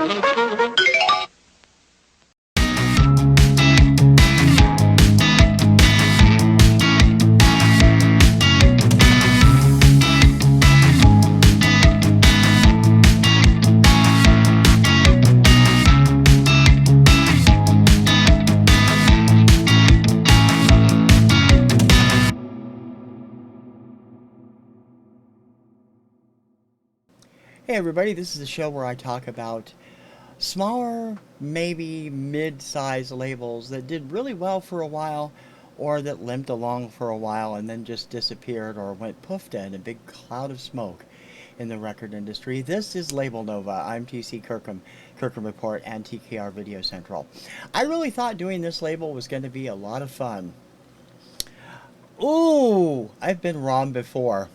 Hey everybody, this is the show where I talk about smaller, maybe mid-sized labels that did really well for a while or that limped along for a while and then just disappeared or went poofed in a big cloud of smoke in the record industry. This is Labelnova. I'm TC Kirkham, Kirkham Report and TKR Video Central. I really thought doing this label was going to be a lot of fun. Ooh, I've been wrong before.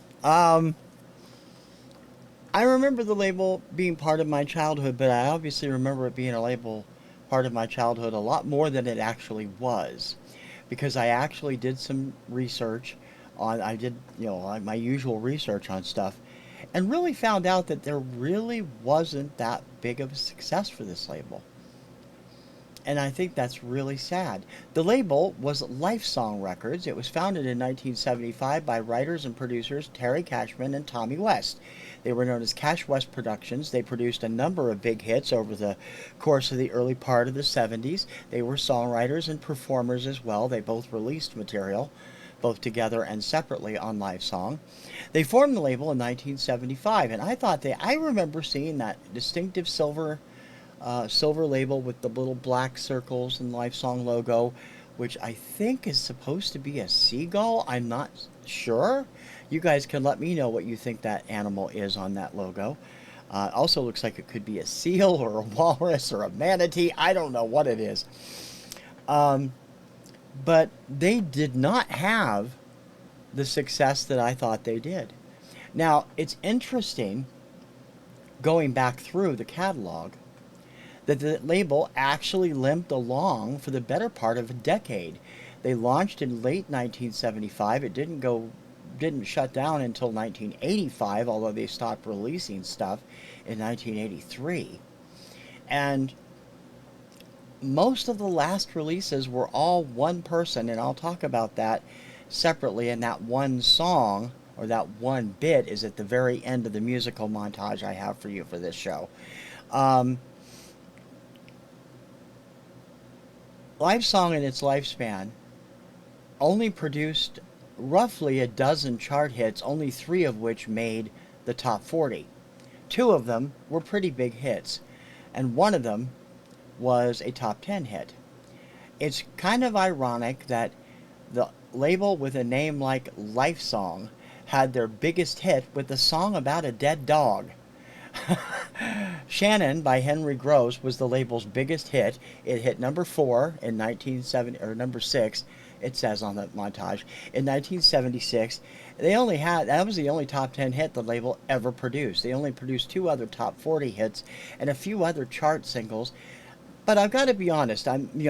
I remember the label being part of my childhood, but I obviously remember it being a label part of my childhood a lot more than it actually was. Because I actually did some research I did, like my usual research on stuff, and really found out that there really wasn't that big of a success for this label. And I think that's really sad. The label was Lifesong Records. It was founded in 1975 by writers and producers Terry Cashman and Tommy West. They were known as Cash West Productions. They produced a number of big hits over the course of the early part of the 70s. They were songwriters and performers as well. They both released material, both together and separately on Lifesong. They formed the label in 1975, and I remember seeing that distinctive silver label with the little black circles and Lifesong logo, which I think is supposed to be a seagull. I'm not sure. You guys can let me know what you think that animal is on that logo. Also looks like it could be a seal or a walrus or a manatee. I don't know what it is. But they did not have the success that I thought they did. Now, it's interesting, going back through the catalog, that the label actually limped along for the better part of a decade. They launched in late 1975. It didn't shut down until 1985, although they stopped releasing stuff in 1983. And most of the last releases were all one person, and I'll talk about that separately. And that one song, or that one bit, is at the very end of the musical montage I have for you for this show. Lifesong in its lifespan only produced roughly a dozen chart hits, only 3 of which made the top 40. 2 of them were pretty big hits, and 1 of them was a top 10 hit. It's kind of ironic that the label with a name like Lifesong had their biggest hit with a song about a dead dog. Shannon by Henry Gross was the label's biggest hit. It hit number 4 in 1970, or number 6, it says on the montage, in 1976. That was the only top 10 hit the label ever produced. They only produced 2 other top 40 hits and a few other chart singles. But I've got to be honest,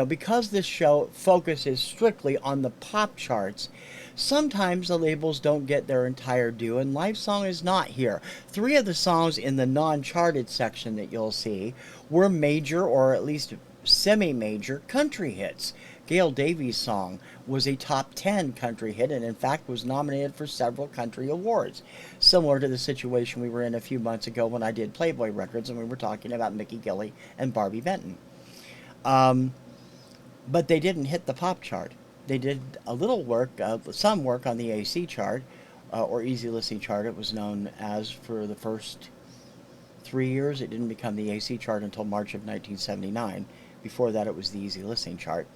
because this show focuses strictly on the pop charts, sometimes the labels don't get their entire due, and Lifesong is not here. 3 of the songs in the non-charted section that you'll see were major, or at least semi-major, country hits. Gail Davies' song was a top 10 country hit, and in fact was nominated for several country awards, similar to the situation we were in a few months ago when I did Playboy Records and we were talking about Mickey Gilley and Barbie Benton. But they didn't hit the pop chart. They did a little work, some work on the AC chart, or Easy Listening chart, it was known as, for the first 3 years. It didn't become the AC chart until March of 1979. Before that, it was the Easy Listening chart.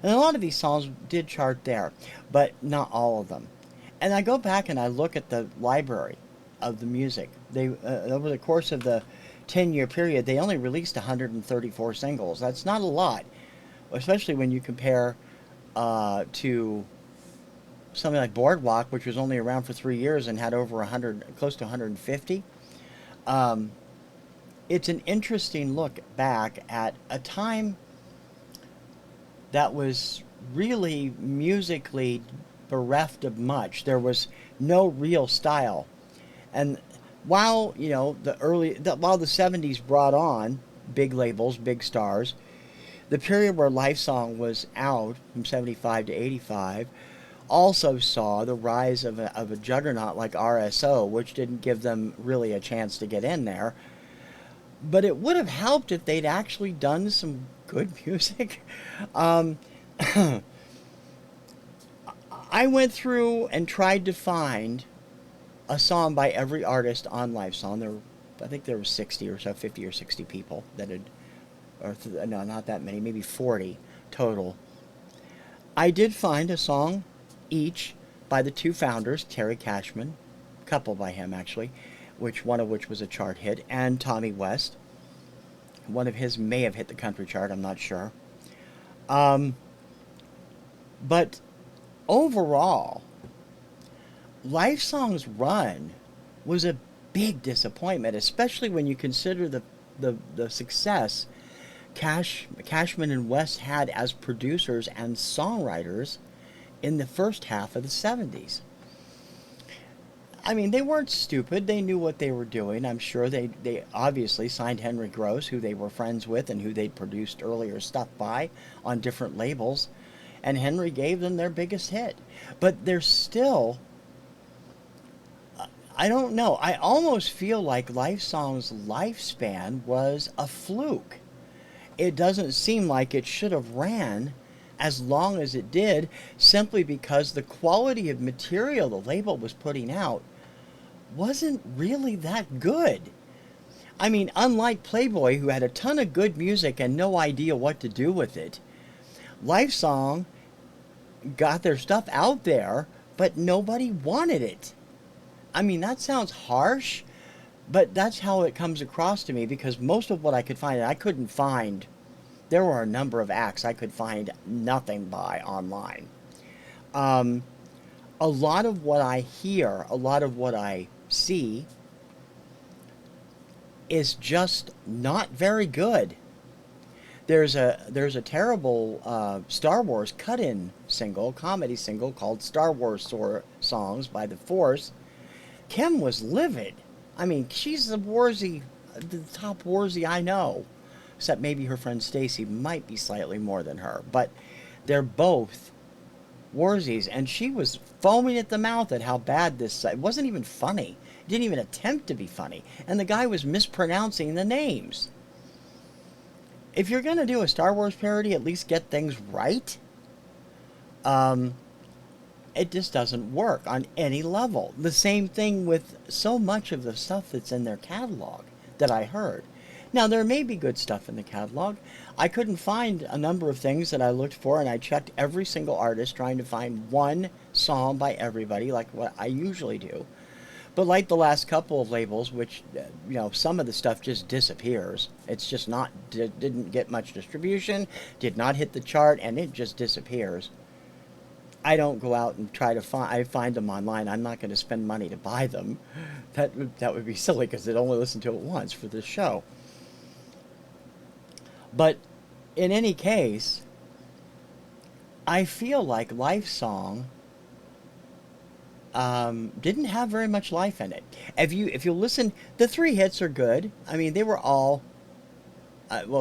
And a lot of these songs did chart there, but not all of them. And I go back and I look at the library of the music. They over the course of the 10-year period, they only released 134 singles. That's not a lot, especially when you compare to something like Boardwalk, which was only around for 3 years and had over 100, close to 150. It's an interesting look back at a time that was really musically bereft of much. There was no real style. And while, the 70s brought on big labels, big stars. The period where Lifesong was out from 75 to 85 also saw the rise of a juggernaut like RSO, which didn't give them really a chance to get in there. But it would have helped if they'd actually done some good music. Um, I went through and tried to find a song by every artist on Lifesong. I think there were 60 or so, 50 or 60 people that had, no, not that many, maybe 40 total. I did find a song each by the two founders, Terry Cashman, a couple by him actually, one of which was a chart hit, and Tommy West. One of his may have hit the country chart, I'm not sure. Um, but overall, Lifesong's run was a big disappointment, especially when you consider the success Cashman and West had as producers and songwriters in the first half of the 70s. I mean, they weren't stupid. They knew what they were doing. I'm sure they obviously signed Henry Gross, who they were friends with and who they'd produced earlier stuff by on different labels. And Henry gave them their biggest hit. But they're still, I don't know. I almost feel like Lifesong's lifespan was a fluke. It doesn't seem like it should have ran as long as it did, simply because the quality of material the label was putting out wasn't really that good. I mean, unlike Playboy, who had a ton of good music and no idea what to do with it, Lifesong got their stuff out there, but nobody wanted it. I mean, that sounds harsh, but that's how it comes across to me, because most of what I could find, I couldn't find. There were a number of acts I could find nothing by online. Um, a lot of what I hear, a lot of what I see, is just not very good. There's a terrible Star Wars cut-in single, comedy single called Star Wars Songs by The Force. Kim was livid. I mean, she's the top Warzy I know. Except maybe her friend Stacy might be slightly more than her. But they're both Warzies. And she was foaming at the mouth at how bad this... It wasn't even funny. It didn't even attempt to be funny. And the guy was mispronouncing the names. If you're going to do a Star Wars parody, at least get things right. It just doesn't work on any level. The same thing with so much of the stuff that's in their catalog that I heard. Now, there may be good stuff in the catalog. I couldn't find a number of things that I looked for, and I checked every single artist trying to find one song by everybody, like what I usually do. But like the last couple of labels, which, some of the stuff just disappears. It's just didn't get much distribution, did not hit the chart, and it just disappears. I don't go out and try to I find them online. I'm not going to spend money to buy them. That would be silly, because they'd only listen to it once for this show. But in any case, I feel like Lifesong didn't have very much life in it. If you listen, the three hits are good. I mean, they were all,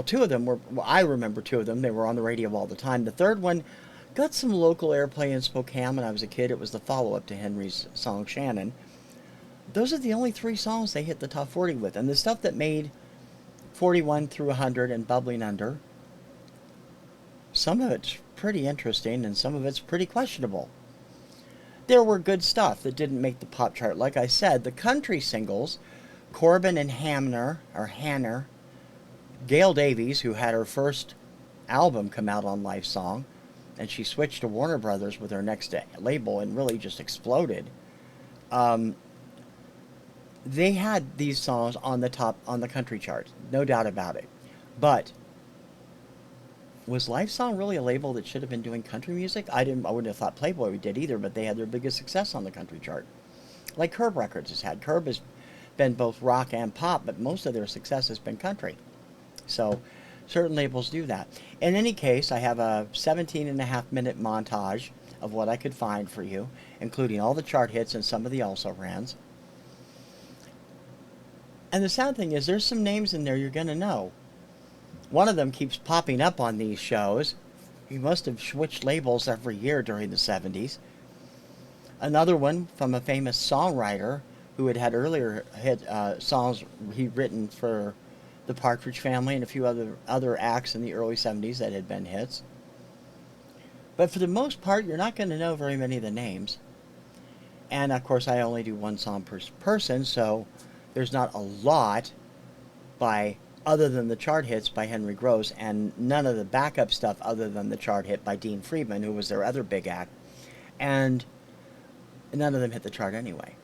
two of them were, I remember two of them. They were on the radio all the time. The third one got some local airplay in Spokane when I was a kid. It was the follow-up to Henry's song Shannon. Those are the only three songs they hit the top 40 with. And the stuff that made 41 through 100 and Bubbling Under, some of it's pretty interesting and some of it's pretty questionable. There were good stuff that didn't make the pop chart. Like I said, the country singles, Corbin and Hanner, Gail Davies, who had her first album come out on Lifesong, and she switched to Warner Brothers with her next label and really just exploded. They had these songs on the country chart, no doubt about it. But was Lifesong really a label that should have been doing country music? I wouldn't have thought Playboy did either, but they had their biggest success on the country chart. Like Curb Records has had. Curb has been both rock and pop, but most of their success has been country. So certain labels do that. In any case, I have a 17.5-minute montage of what I could find for you, including all the chart hits and some of the also-rans. And the sad thing is, there's some names in there you're going to know. One of them keeps popping up on these shows. He must have switched labels every year during the 70s. Another one from a famous songwriter who had earlier hit songs he'd written for the Partridge Family and a few other acts in the early 70s that had been hits. But for the most part, you're not going to know very many of the names. And of course, I only do one song per person, so there's not a lot by other than the chart hits by Henry Gross, and none of the backup stuff other than the chart hit by Dean Friedman, who was their other big act. And none of them hit the chart anyway.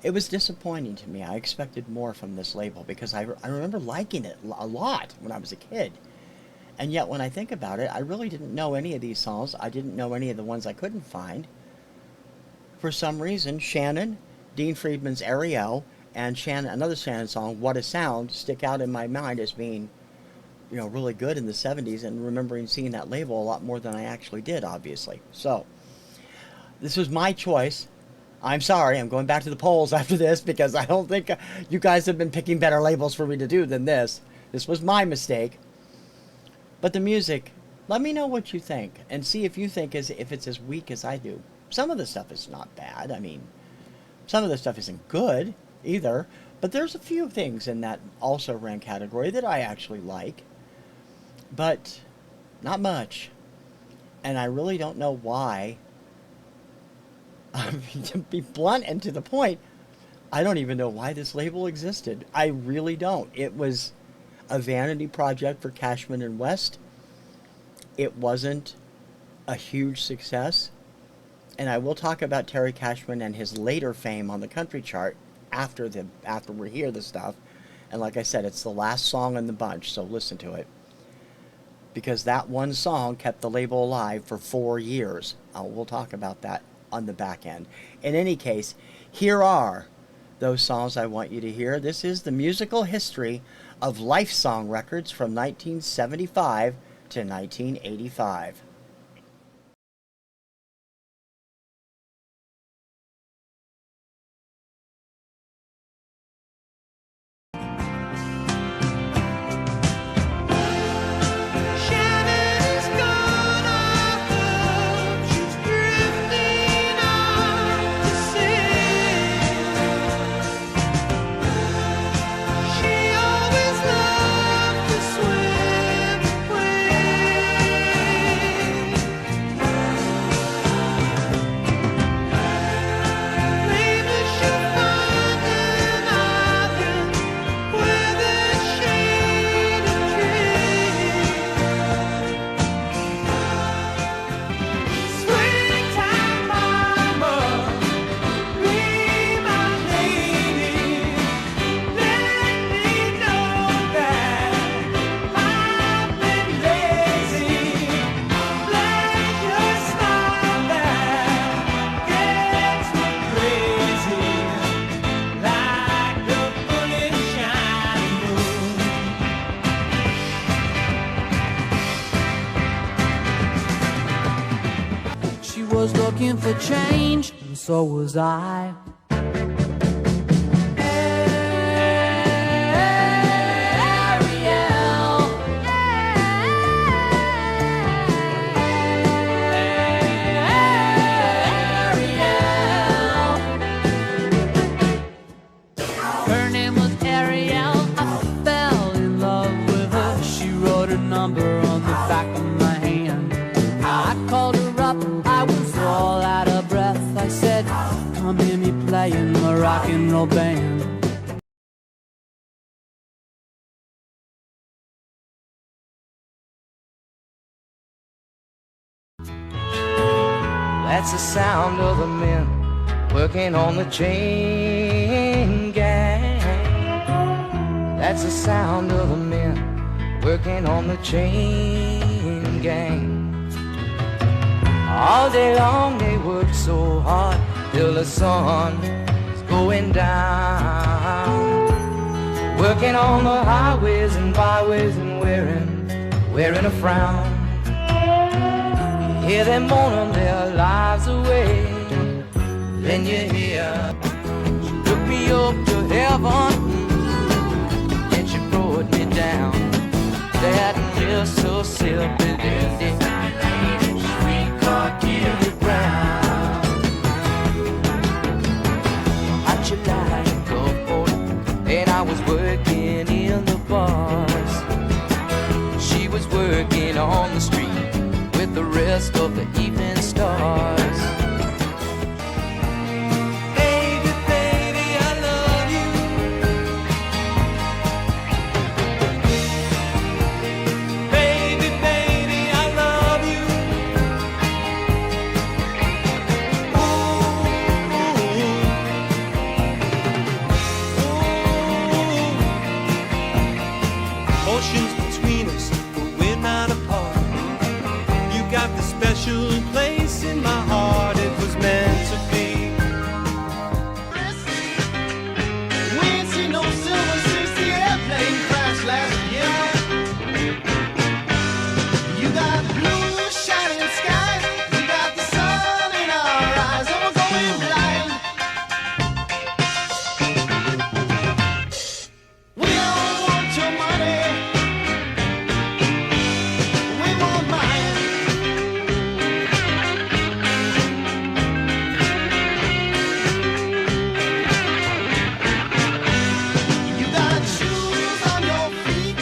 It was disappointing to me. I expected more from this label because I remember liking it a lot when I was a kid. And yet when I think about it, I really didn't know any of these songs. I didn't know any of the ones I couldn't find. For some reason, Shannon, Dean Friedman's Ariel, and another Shannon song, What a Sound, stick out in my mind as being, really good in the 70s, and remembering seeing that label a lot more than I actually did, obviously. So, this was my choice. I'm sorry, I'm going back to the polls after this because I don't think you guys have been picking better labels for me to do than this. This was my mistake. But the music, let me know what you think and see if you think if it's as weak as I do. Some of the stuff is not bad. I mean, some of the stuff isn't good either, but there's a few things in that also ran category that I actually like, but not much. And I really don't know why. To be blunt and to the point, I don't even know why this label existed. I really don't. It was a vanity project for Cashman and West. It wasn't a huge success. And I will talk about Terry Cashman and his later fame on the country chart after we hear the stuff. And like I said, it's the last song in the bunch, so listen to it. Because that one song kept the label alive for 4 years. We'll talk about that on the back end. In any case, here are those songs I want you to hear. This is the musical history of Lifesong Records from 1975 to 1985. Was looking for change, and so was I. Her name was Ariel. I fell in love with her. She wrote a number on the back of my hand. I called her up. I was all out of breath. I said, come hear me playing my rock and roll band. That's the sound of the men working on the chain gang. That's the sound of the men working on the chain gang. All day long they work so hard till the sun is going down. Working on the highways and byways and wearing a frown. You hear them moaning their lives away. Then you hear, she took me up to heaven and she brought me down. working in the bars. She was working on the street with the rest of the evening stars. Baby, baby, I love you. Baby, baby, I love you. Oceans between us, but we're not apart. You got the special place in my heart. It was meant to be. We ain't seen no silver since the airplane crashed last year. You got blue shining skies, we got the sun in our eyes, and we're going blind. We don't want your money, we want mine. You got shoes on your feet.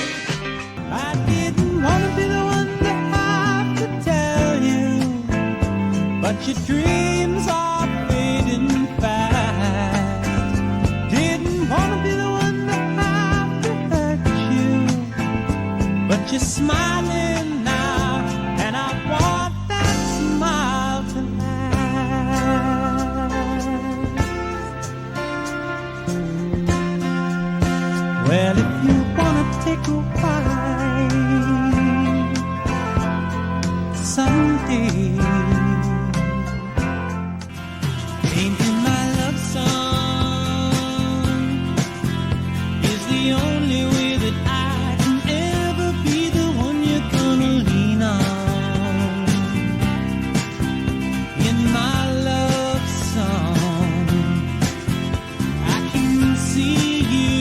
I didn't want to be the one to have to tell you, but your dreams are fading fast. Didn't want to be the one to have to hurt you, but you're smiling now, and I want that smile to last. Well, if you wanna take a ride someday, painting my love song is the only way that I can ever be the one you're gonna lean on. In my love song, I can see you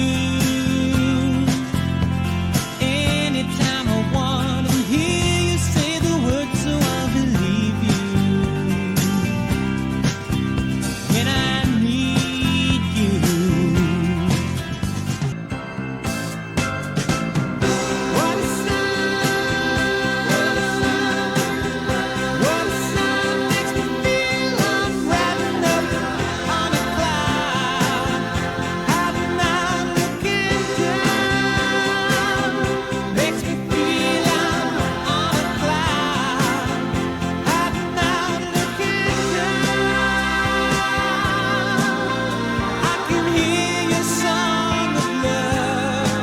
anytime I want and hear you say the words, so I'll believe you when I need you. What a sun makes me feel I'm riding up on a cloud, hiding out looking down. Makes me feel I'm on a cloud, hiding out looking down. I can hear your song of love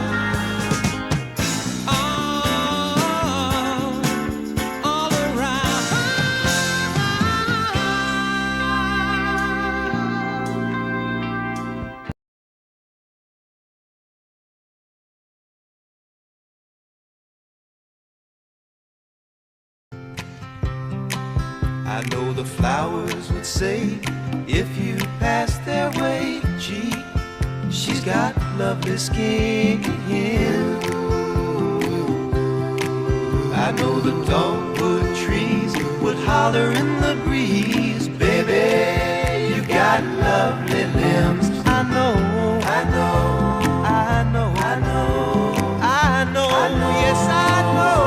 all around. I know the flowers would say if you passed their way, gee, she's got lovely skin. I know the dogwood trees would holler in the breeze, baby, you got lovely limbs. I know, I know, I know, I know, I know, yes I know.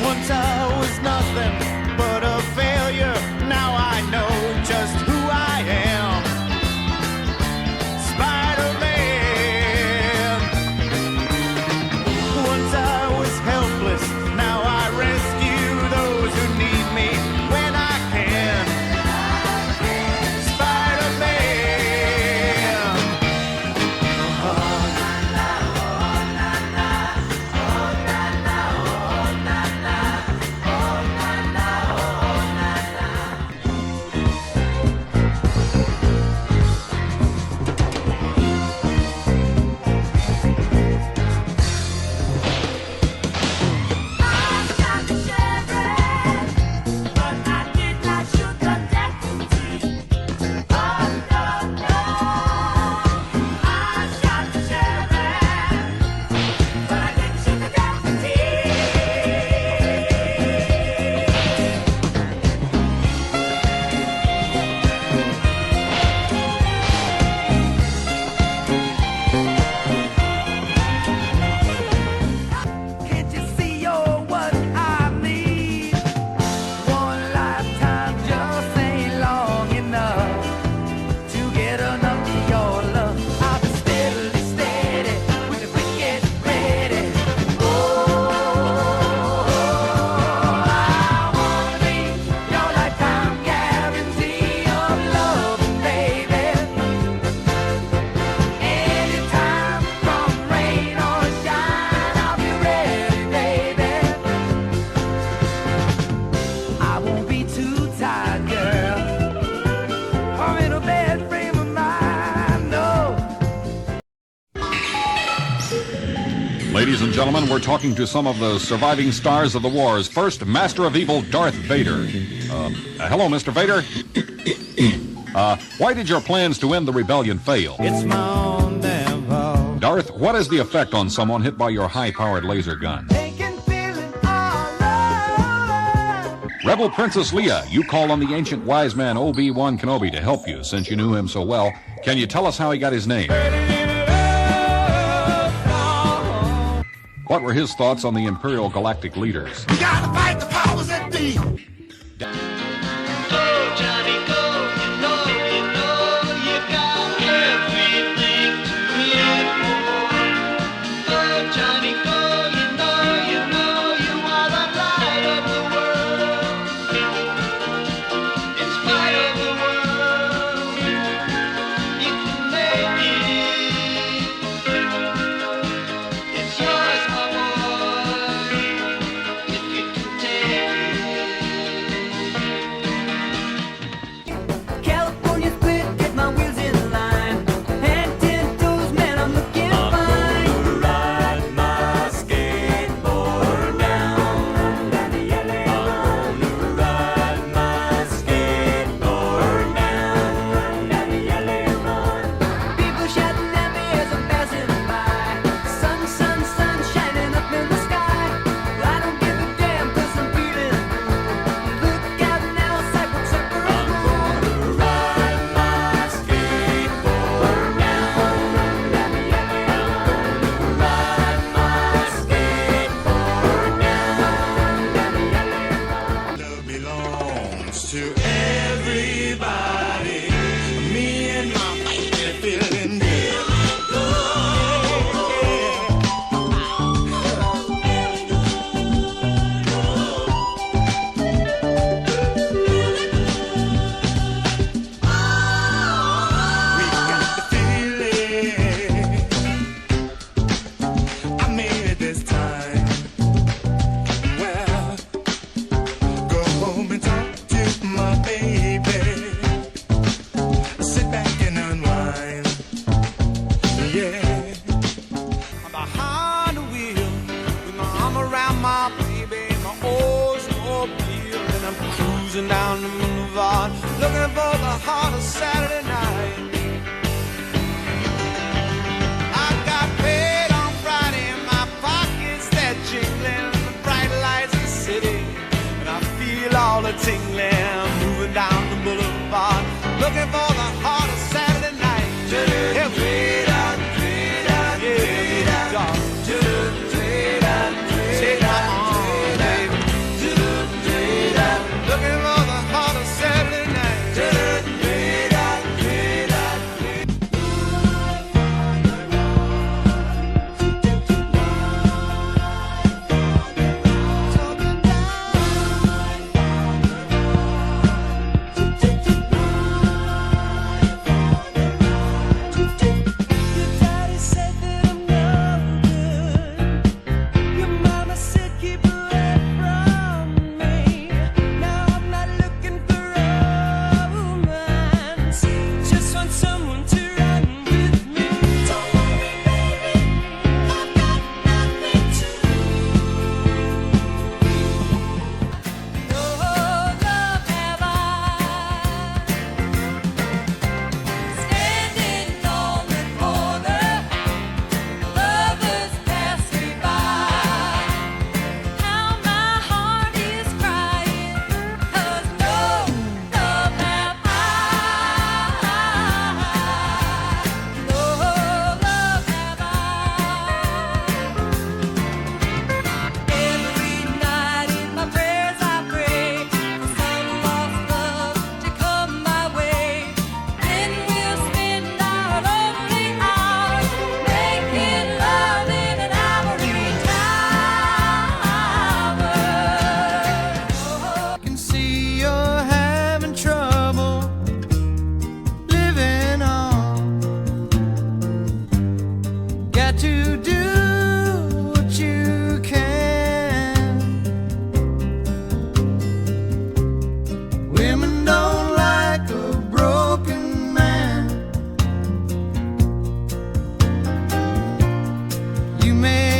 Once I was nothing but a failure. Now I know just who I am. Spider-Man. Once I was helpless. Now I rescue those who need me when I can. Ladies and gentlemen, we're talking to some of the surviving stars of the wars. First, Master of Evil, Darth Vader. Hello, Mr. Vader. Why did your plans to end the rebellion fail? It's my own damn fault. Darth, what is the effect on someone hit by your high-powered laser gun? Rebel Princess Leia, you called on the ancient wise man Obi-Wan Kenobi to help you since you knew him so well. Can you tell us how he got his name? What were his thoughts on the Imperial Galactic leaders? We gotta fight the powers that be. Down the boulevard, looking for the heart of Saturday night. I got paid on Friday, my pockets they're jingling, the bright lights of the city, and I feel all the tingling, moving down the boulevard, looking for the heart of Saturday night. Take my arm, baby. Looking for the heart of Saturday night.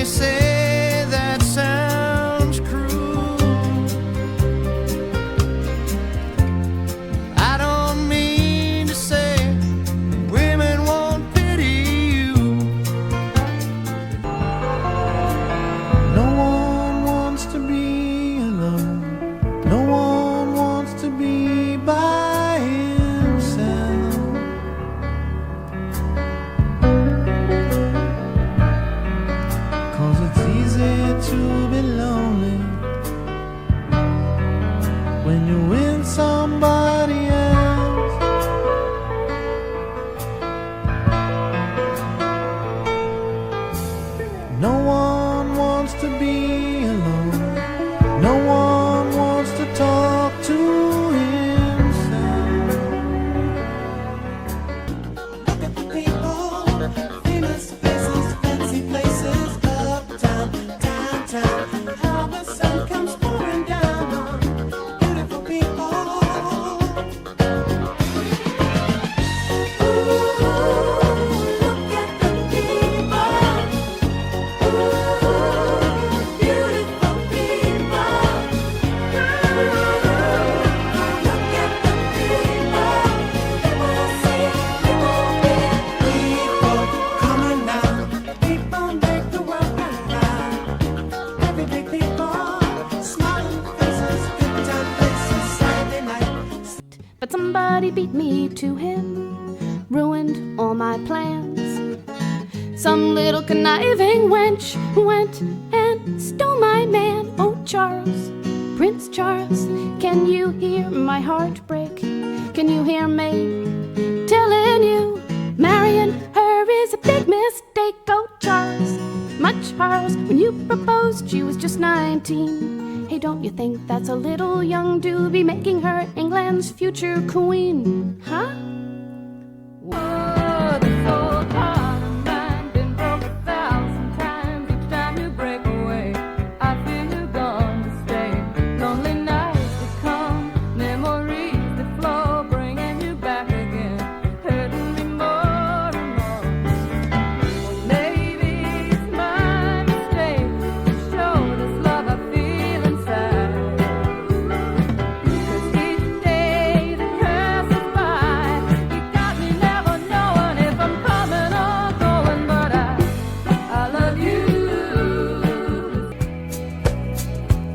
say but he beat me to him, ruined all my plans. Some little conniving wench went and stole my man. Oh, Charles, Prince Charles, can you hear my heart break? Can you hear me telling you marrying her is a big mistake? Oh, Charles, my Charles, when you proposed she was just 19. Hey, don't you think that's a little young to be making her England's future queen? Huh? Whoa, this old heart of mine been broke 1,000 times. Each time you break away, I feel you're gone to stay. Lonely nights that come, memories that flow, bringing you back again, hurting me more and more. Maybe it's my mistake to show this love I feel inside. 'Cause each day that passes by, you got me never knowing if I'm coming or going. But I love you.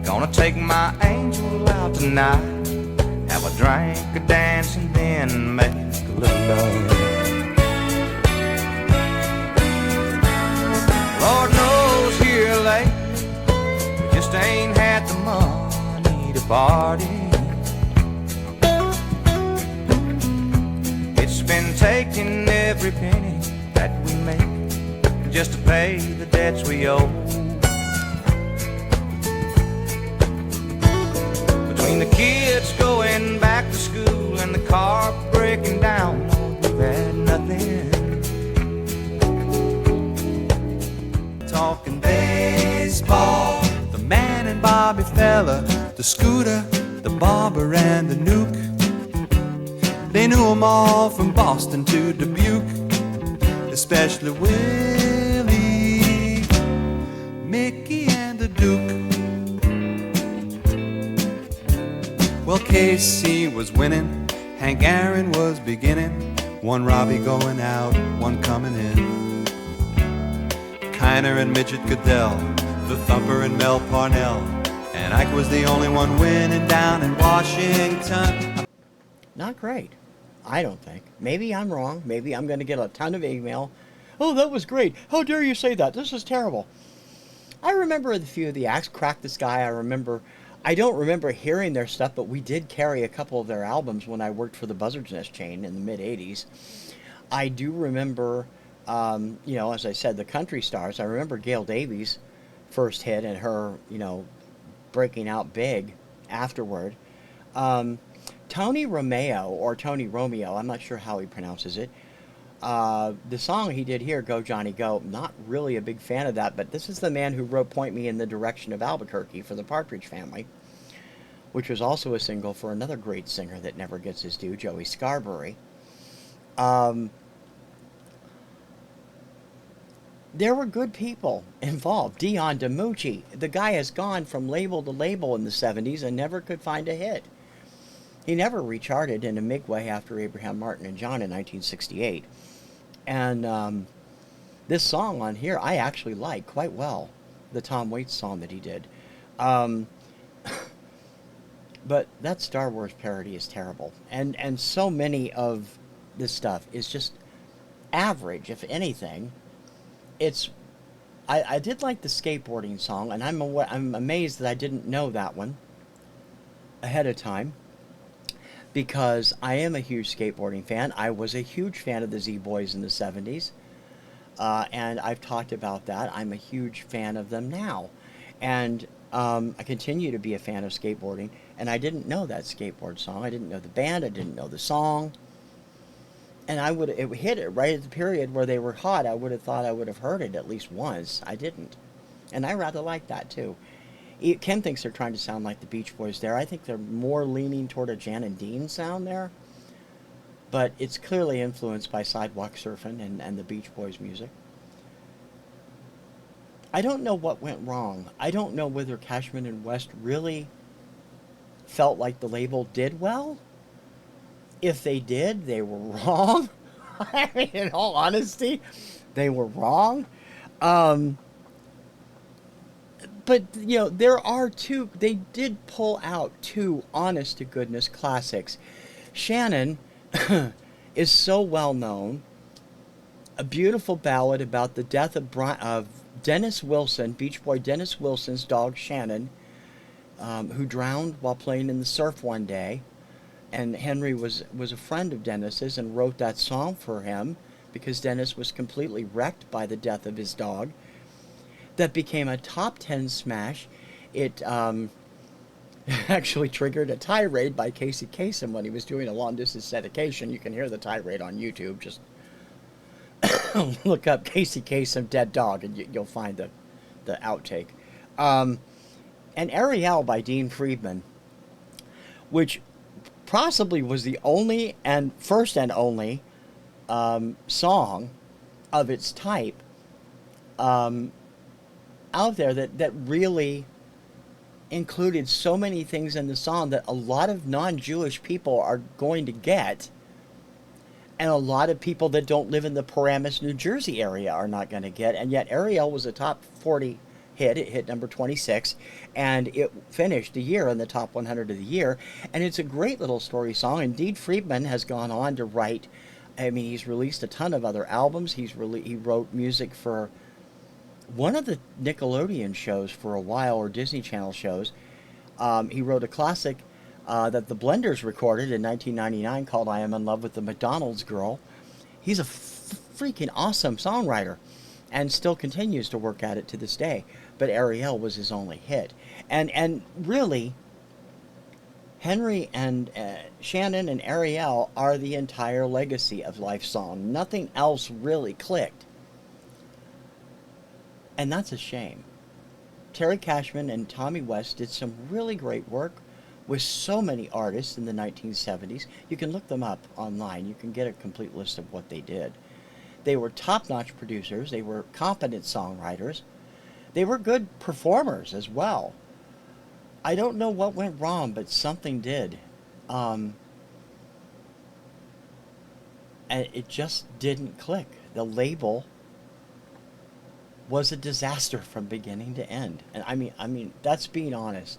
Gonna take my angel out tonight, have a drink, a dance, and then make a little love. Lord knows here lately, we just ain't had the money to party. It's been taking every penny that we make just to pay the debts we owe. Between the kids going back to school and the car breaking down, we've had nothing. Talking baseball, the man and Bobby fella, the Scooter, the Barber, and the Nuke. They knew 'em all from Boston to Dubuque, especially Willie, Mickey, and the Duke. Well, Casey was winning, Hank Aaron was beginning, one Robbie going out, one coming in. Kiner and Midget Goodell, the Thumper and Mel Parnell, and Ike was the only one winning down in Washington. Not great, I don't think. Maybe I'm wrong. Maybe I'm going to get a ton of email. Oh, that was great. How dare you say that? This is terrible. I remember a few of the acts. Crack the Sky, I don't remember hearing their stuff, but we did carry a couple of their albums when I worked for the Buzzard's Nest chain in the mid-'80s. I do remember, as I said, the country stars. I remember Gail Davies' first hit and her, breaking out big afterward. Tony Romeo, or Tony Romeo, I'm not sure how he pronounces it. The song he did here, Go Johnny Go, not really a big fan of that, but this is the man who wrote Point Me in the Direction of Albuquerque for the Partridge Family, which was also a single for another great singer that never gets his due, Joey Scarberry. There were good people involved. Dion DiMucci, the guy has gone from label to label in the 70s and never could find a hit. He never recharted in a big way after Abraham Martin and John in 1968. And this song on here I actually like quite well, the Tom Waits song that he did. But that Star Wars parody is terrible. And so many of this stuff is just average, if anything. I did like the skateboarding song, and I'm amazed that I didn't know that one ahead of time, because I am a huge skateboarding fan. I was a huge fan of the Z-Boys in the 70s, and I've talked about that. I'm a huge fan of them now, and I continue to be a fan of skateboarding, and I didn't know that skateboard song. I didn't know the band. I didn't know the song. And it hit it right at the period where they were hot. I would have thought I would have heard it at least once. I didn't. And I rather like that, too. Ken thinks they're trying to sound like the Beach Boys there. I think they're more leaning toward a Jan and Dean sound there. But it's clearly influenced by Sidewalk Surfing and the Beach Boys music. I don't know what went wrong. I don't know whether Cashman and West really felt like the label did well. If they did, they were wrong. I mean, in all honesty, they were wrong. But, there are they did pull out two honest-to-goodness classics. Shannon, is so well known. A beautiful ballad about the death of Dennis Wilson, Beach Boy Dennis Wilson's dog Shannon, who drowned while playing in the surf one day. And Henry was a friend of Dennis's and wrote that song for him because Dennis was completely wrecked by the death of his dog. That became a top 10 smash. It actually triggered a tirade by Casey Kasem when he was doing a long-distance dedication. You can hear the tirade on YouTube. Just look up Casey Kasem Dead Dog and you'll find the outtake. And Ariel by Dean Friedman, which possibly was the only and first and only song of its type out there that really included so many things in the song that a lot of non-Jewish people are going to get, and a lot of people that don't live in the Paramus, New Jersey area are not going to get. And yet Ariel was a top 40 hit. It hit number 26, and it finished the year in the top 100 of the year. And it's a great little story song. Indeed, Friedman has gone on to write, I mean, he's released a ton of other albums. He wrote music for one of the Nickelodeon shows for a while, or Disney Channel shows. He wrote a classic that the Blenders recorded in 1999 called I Am in Love with the McDonald's Girl. He's a freaking awesome songwriter and still continues to work at it to this day. But Ariel was his only hit. And really, Henry and Shannon and Ariel are the entire legacy of Lifesong. Nothing else really clicked. And that's a shame. Terry Cashman and Tommy West did some really great work with so many artists in the 1970s. You can look them up online. You can get a complete list of what they did. They were top-notch producers. They were competent songwriters. They were good performers as well. I don't know what went wrong, but something did. And it just didn't click. The label was a disaster from beginning to end. And I mean, that's being honest.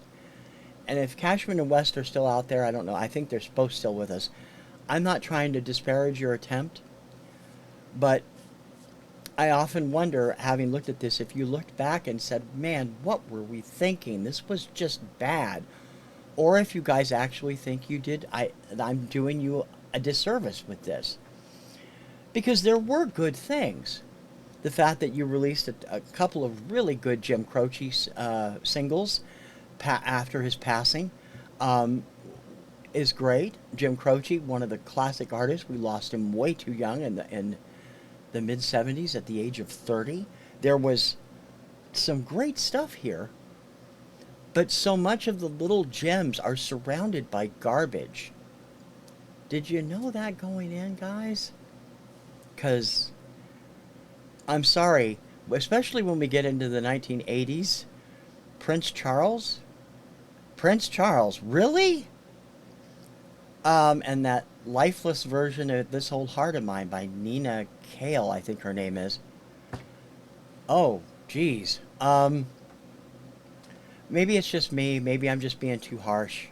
And if Cashman and West are still out there, I don't know. I think they're both still with us. I'm not trying to disparage your attempt, but I often wonder, having looked at this, if you looked back and said, man, what were we thinking? This was just bad. Or if you guys actually think you did, I'm doing you a disservice with this. Because there were good things. The fact that you released a couple of really good Jim Croce singles after his passing is great. Jim Croce, one of the classic artists, we lost him way too young in the mid-70s at the age of 30. There was some great stuff here, but so much of the little gems are surrounded by garbage. Did you know that going in, guys? Because I'm sorry, especially when we get into the 1980s, Prince Charles, really? And that lifeless version of This Old Heart of Mine by Nina Cale, I think her name is. Oh, geez. Maybe it's just me. Maybe I'm just being too harsh.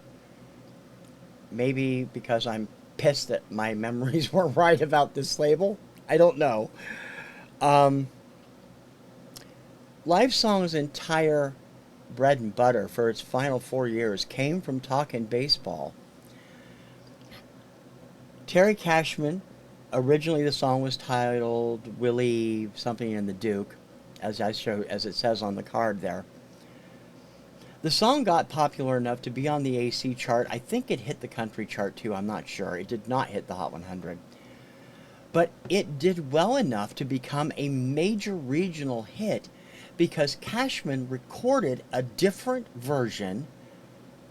Maybe because I'm pissed that my memories were right about this label. I don't know. Lifesong's entire bread and butter for its final 4 years came from talking baseball. Terry Cashman, originally the song was titled Willie something in the Duke, as it says on the card there. The song got popular enough to be on the AC chart. I think it hit the country chart too, I'm not sure. It did not hit the Hot 100. But it did well enough to become a major regional hit because Cashman recorded a different version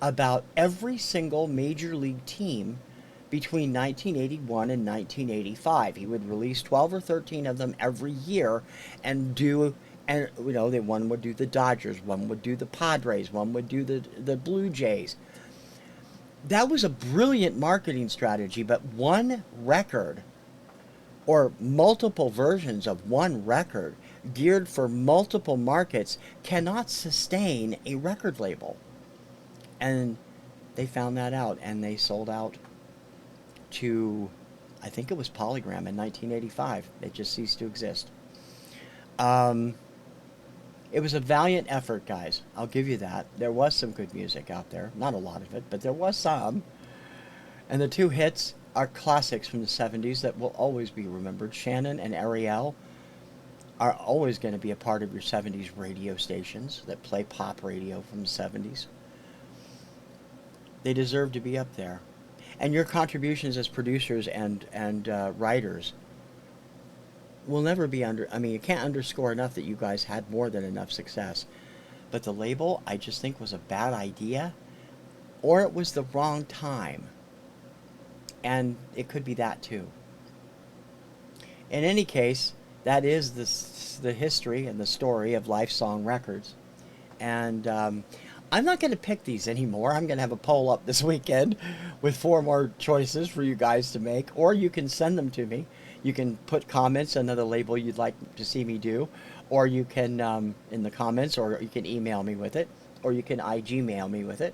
about every single major league team between 1981 and 1985. He would release 12 or 13 of them every year and one would do the Dodgers, one would do the Padres, one would do the Blue Jays. That was a brilliant marketing strategy, but one record or multiple versions of one record geared for multiple markets cannot sustain a record label. And they found that out, and they sold out to I think it was Polygram in 1985. It just ceased to exist. It was a valiant effort, guys. I'll give you that. There was some good music out there. Not a lot of it, but there was some. And the two hits are classics from the 70s that will always be remembered. Shannon and Ariel are always going to be a part of your 70s radio stations that play pop radio from the 70s. They deserve to be up there. And your contributions as producers and writers will never be under... I mean, you can't underscore enough that you guys had more than enough success. But the label, I just think, was a bad idea. Or it was the wrong time. And it could be that too. In any case, that is the history and the story of Lifesong Records. And I'm not going to pick these anymore. I'm going to have a poll up this weekend with 4 more choices for you guys to make. Or you can send them to me. You can put comments, another label you'd like to see me do. Or you can, in the comments, or you can email me with it. Or you can Gmail me with it.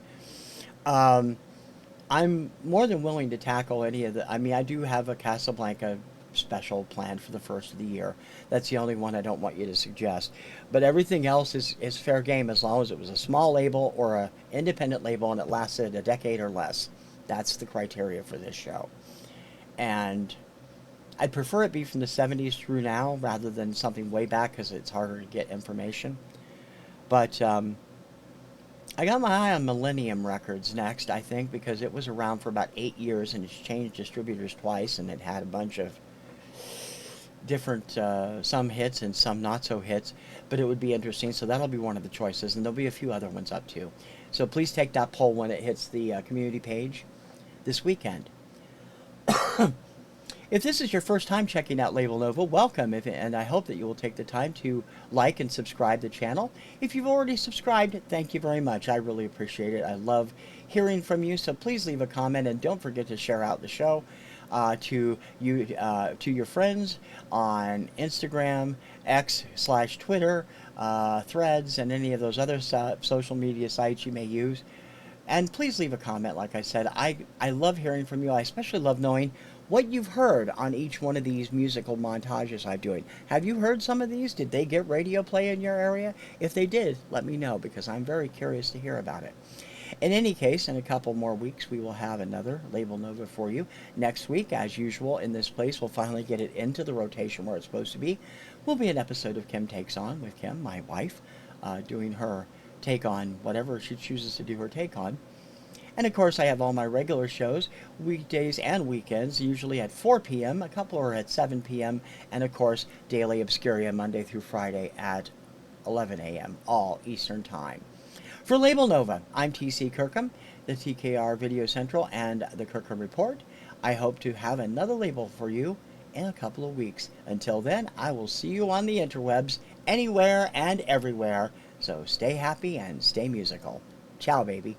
I'm more than willing to tackle any of the... I mean, I do have a Casablanca special planned for the first of the year. That's the only one I don't want you to suggest. But everything else is fair game as long as it was a small label or an independent label and it lasted a decade or less. That's the criteria for this show. And I'd prefer it be from the 70s through now rather than something way back because it's harder to get information. But I got my eye on Millennium Records next, I think, because it was around for about 8 years and it's changed distributors twice and it had a bunch of different, some hits and some not so hits, but it would be interesting, so that'll be one of the choices, and there'll be a few other ones up too. So please take that poll when it hits the community page this weekend. If this is your first time checking out Labelnova, welcome, and I hope that you will take the time to like and subscribe the channel. If you've already subscribed, thank you very much. I really appreciate it. I love hearing from you, so please leave a comment, and don't forget to share out the show to your friends on Instagram, X/Twitter, Threads, and any of those other social media sites you may use. And please leave a comment, like I said. I love hearing from you. I especially love knowing what you've heard on each one of these musical montages I'm doing. Have you heard some of these? Did they get radio play in your area? If they did, let me know, because I'm very curious to hear about it. In any case, in a couple more weeks, we will have another Labelnova for you. Next week, as usual, in this place, we'll finally get it into the rotation where it's supposed to be. Will be an episode of Kim Takes On with Kim, my wife, doing her take on whatever she chooses to do her take on. And of course, I have all my regular shows, weekdays and weekends, usually at 4 p.m., a couple are at 7 p.m., and of course, Daily Obscuria, Monday through Friday at 11 a.m., all Eastern Time. For Labelnova, I'm T.C. Kirkham, the TKR Video Central, and the Kirkham Report. I hope to have another label for you in a couple of weeks. Until then, I will see you on the interwebs, anywhere and everywhere. So stay happy and stay musical. Ciao, baby.